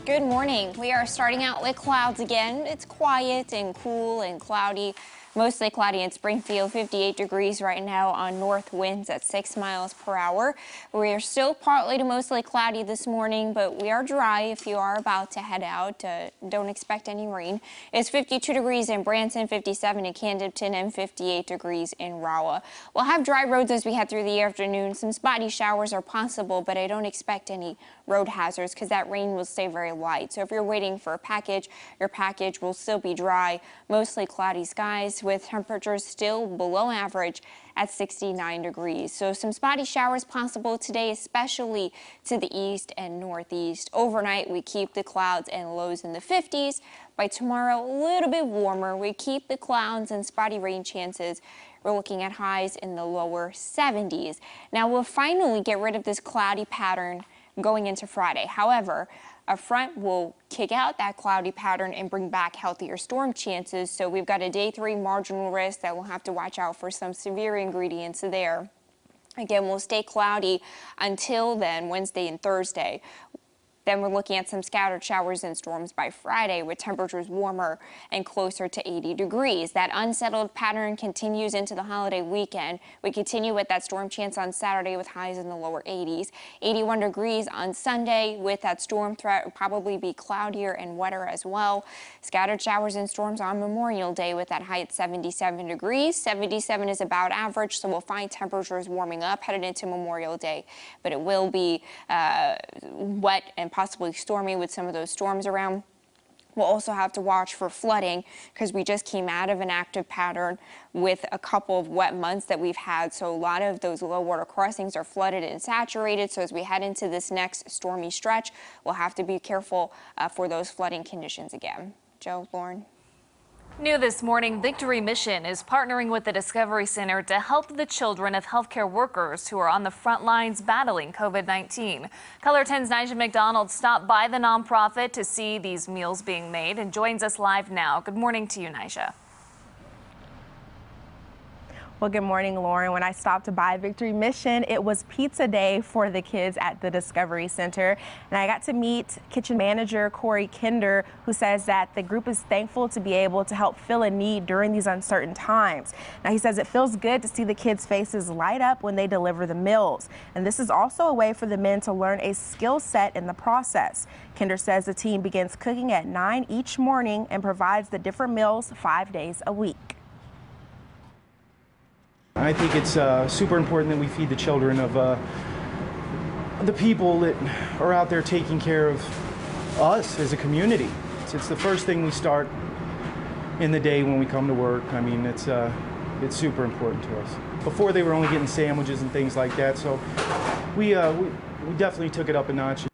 Good morning. We are starting out with clouds again. It's quiet and cool and cloudy. Mostly cloudy in Springfield, 58 degrees right now on north winds at 6 miles per hour. We are still partly to mostly cloudy this morning, but we are dry if you are about to head out. Don't expect any rain. It's 52 degrees in Branson, 57 in Camden, and 58 degrees in Rolla. We'll have dry roads as we head through the afternoon. Some spotty showers are possible, but I don't expect any road hazards because that rain will stay very light. So if you're waiting for a package, your package will still be dry. Mostly cloudy skies with temperatures still below average at 69 degrees. So some spotty showers possible today, especially to the east and northeast. Overnight, we keep the clouds and lows in the 50s. By tomorrow, a little bit warmer. We keep the clouds and spotty rain chances. We're looking at highs in the lower 70s. Now, we'll finally get rid of this cloudy pattern going into Friday. However, a front will kick out that cloudy pattern and bring back healthier storm chances. So we've got a day 3 marginal risk that we'll have to watch out for some severe ingredients there. Again, we'll stay cloudy until then, Wednesday and Thursday. Then we're looking at some scattered showers and storms by Friday with temperatures warmer and closer to 80 degrees. That unsettled pattern continues into the holiday weekend. We continue with that storm chance on Saturday with highs in the lower 80s. 81 degrees on Sunday with that storm threat. Will probably be cloudier and wetter as well. Scattered showers and storms on Memorial Day with that high at 77 degrees. 77 is about average, so we'll find temperatures warming up headed into Memorial Day. But it will be wet and possibly stormy with some of those storms around. We'll also have to watch for flooding because we just came out of an active pattern with a couple of wet months that we've had. So a lot of those low water crossings are flooded and saturated. So as we head into this next stormy stretch, we'll have to be careful for those flooding conditions again. Joe, Lauren. New this morning, Victory Mission is partnering with the Discovery Center to help the children of healthcare workers who are on the front lines battling COVID-19. Color 10's Nigel McDonald stopped by the nonprofit to see these meals being made and joins us live now. Good morning to you, Nigel. Well, good morning, Lauren. When I stopped by Victory Mission, it was pizza day for the kids at the Discovery Center. And I got to meet kitchen manager Corey Kinder, who says that the group is thankful to be able to help fill a need during these uncertain times. Now, he says it feels good to see the kids' faces light up when they deliver the meals. And this is also a way for the men to learn a skill set in the process. Kinder says the team begins cooking at 9 each morning and provides the different meals 5 days a week. I think it's super important that we feed the children of the people that are out there taking care of us as a community. It's the first thing we start in the day when we come to work. I mean, it's super important to us. Before they were only getting sandwiches and things like that, so we definitely took it up a notch.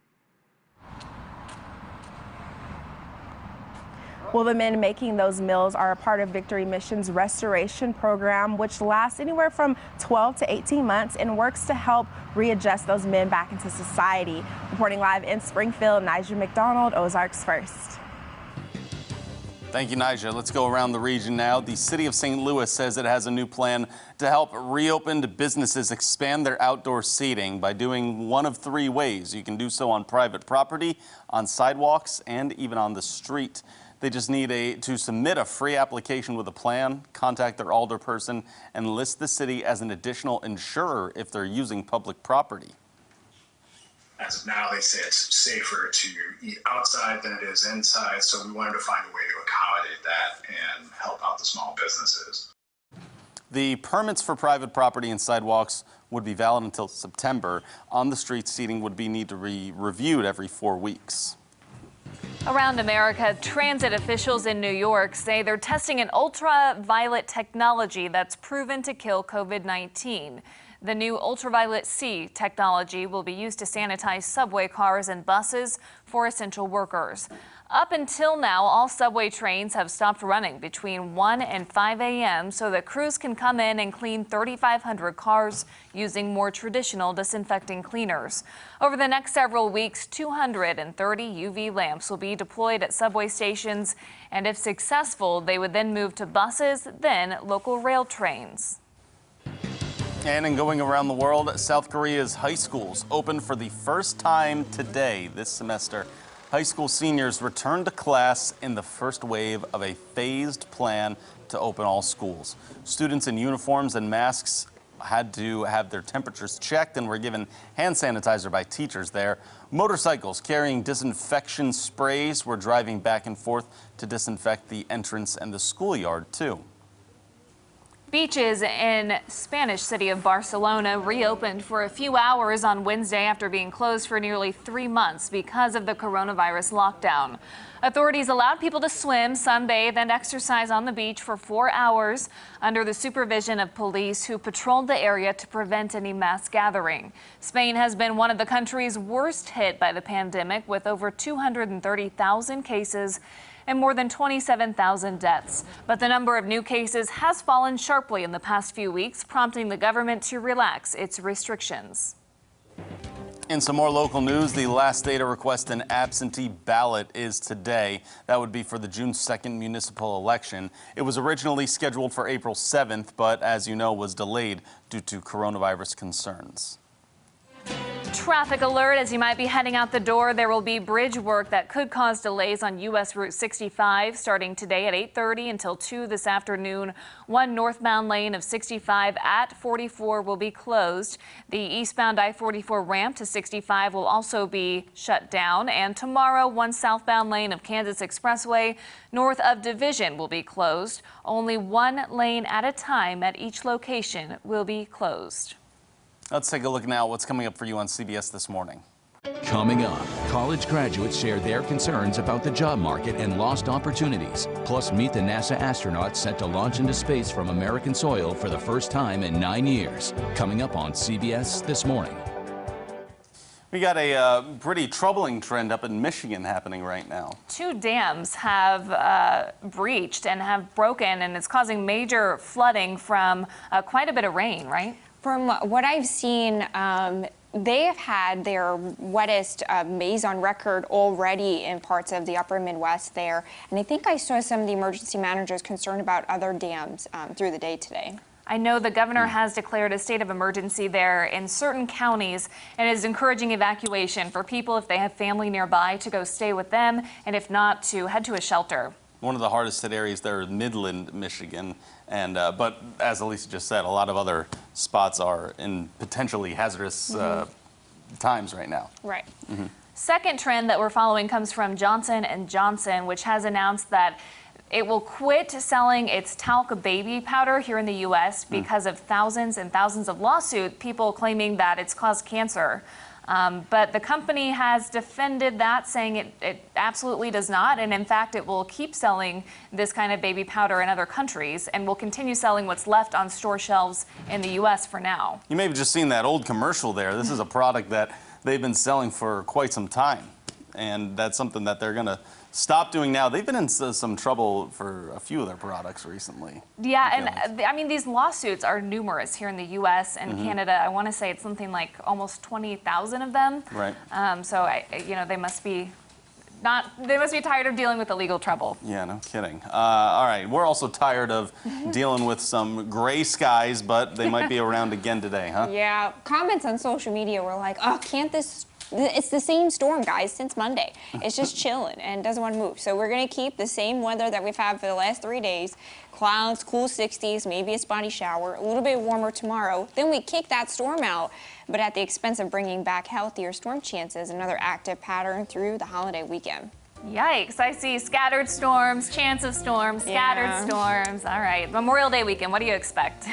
Well, the men making those meals are a part of Victory Mission's restoration program, which lasts anywhere from 12 to 18 months and works to help readjust those men back into society. Reporting live in Springfield, Nigel McDonald, Ozarks First. Thank you, Nigel. Let's go around the region now. The city of St. Louis says it has a new plan to help reopened businesses expand their outdoor seating by doing one of 3 ways. You can do so on private property, on sidewalks, and even on the street. They just need to submit a free application with a plan, contact their alderperson, and list the city as an additional insurer if they're using public property. As of now, they say it's safer to eat outside than it is inside, so we wanted to find a way to accommodate that and help out the small businesses. The permits for private property and sidewalks would be valid until September. On the street, seating would need to be reviewed every 4 weeks. Around America, transit officials in New York say they're testing an ultraviolet technology that's proven to kill COVID-19. The new ultraviolet C technology will be used to sanitize subway cars and buses for essential workers. Up until now, all subway trains have stopped running between 1 and 5 a.m. so that crews can come in and clean 3,500 cars using more traditional disinfecting cleaners. Over the next several weeks, 230 UV lamps will be deployed at subway stations, and if successful, they would then move to buses, then local rail trains. And in going around the world, South Korea's high schools open for the first time today this semester. High school seniors returned to class in the first wave of a phased plan to open all schools. Students in uniforms and masks had to have their temperatures checked and were given hand sanitizer by teachers there. Motorcycles carrying disinfection sprays were driving back and forth to disinfect the entrance and the schoolyard, too. Beaches in Spanish city of Barcelona reopened for a few hours on Wednesday after being closed for nearly 3 months because of the coronavirus lockdown. Authorities allowed people to swim, sunbathe, and exercise on the beach for 4 hours under the supervision of police who patrolled the area to prevent any mass gathering. Spain has been one of the countries worst hit by the pandemic, with over 230,000 cases and more than 27,000 deaths. But the number of new cases has fallen sharply in the past few weeks, prompting the government to relax its restrictions. In some more local news, the last day to request an absentee ballot is today. That would be for the June 2nd municipal election. It was originally scheduled for April 7th, but as you know, was delayed due to coronavirus concerns. Traffic alert as you might be heading out the door. There will be bridge work that could cause delays on U.S. Route 65 starting today at 8:30 until 2 this afternoon. One northbound lane of 65 at 44 will be closed. The eastbound I-44 ramp to 65 will also be shut down. And tomorrow, one southbound lane of Kansas Expressway north of Division will be closed. Only one lane at a time at each location will be closed. Let's take a look now at what's coming up for you on CBS This Morning. Coming up, college graduates share their concerns about the job market and lost opportunities. Plus, meet the NASA astronauts set to launch into space from American soil for the first time in 9 years. Coming up on CBS This Morning. We got a pretty troubling trend up in Michigan happening right now. 2 dams have breached and have broken, and it's causing major flooding from quite a bit of rain, right? From what I've seen, they have had their wettest Mays on record already in parts of the upper Midwest there. And I think I saw some of the emergency managers concerned about other dams through the day today. I know the governor has declared a state of emergency there in certain counties and is encouraging evacuation for people if they have family nearby to go stay with them, and if not, to head to a shelter. One of the hardest hit areas there is Midland, Michigan, and but as Elisa just said, a lot of other spots are in potentially hazardous times right now. Right. Second trend that we're following comes from Johnson & Johnson, which has announced that it will quit selling its talc baby powder here in the U.S. because of thousands and thousands of lawsuits, people claiming that it's caused cancer. But the company has defended that, saying it absolutely does not. And in fact, it will keep selling this kind of baby powder in other countries and will continue selling what's left on store shelves in the U.S. for now. You may have just seen that old commercial there. This is a product that they've been selling for quite some time. And that's something that they're going to stop doing now. They've been in some trouble for a few of their products recently. Yeah, and I mean, these lawsuits are numerous here in the U.S. and Canada. I want to say it's something like almost 20,000 of them. Right. So, they must be tired of dealing with the legal trouble. Yeah, no kidding. All right, we're also tired of dealing with some gray skies, but they might be around again today, huh? Yeah, comments on social media were like, oh, can't this... It's the same storm, guys, since Monday. It's just chilling and doesn't want to move. So we're going to keep the same weather that we've had for the last 3 days. Clouds, cool 60s, maybe a spotty shower, a little bit warmer tomorrow. Then we kick that storm out, but at the expense of bringing back healthier storm chances, another active pattern through the holiday weekend. Yikes, I see scattered storms, chance of storms, scattered storms. All right, Memorial Day weekend, what do you expect?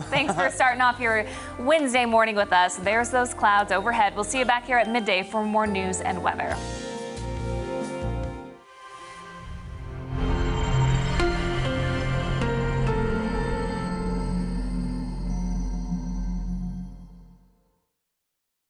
Thanks for starting off your Wednesday morning with us. There's those clouds overhead. We'll see you back here at midday for more news and weather.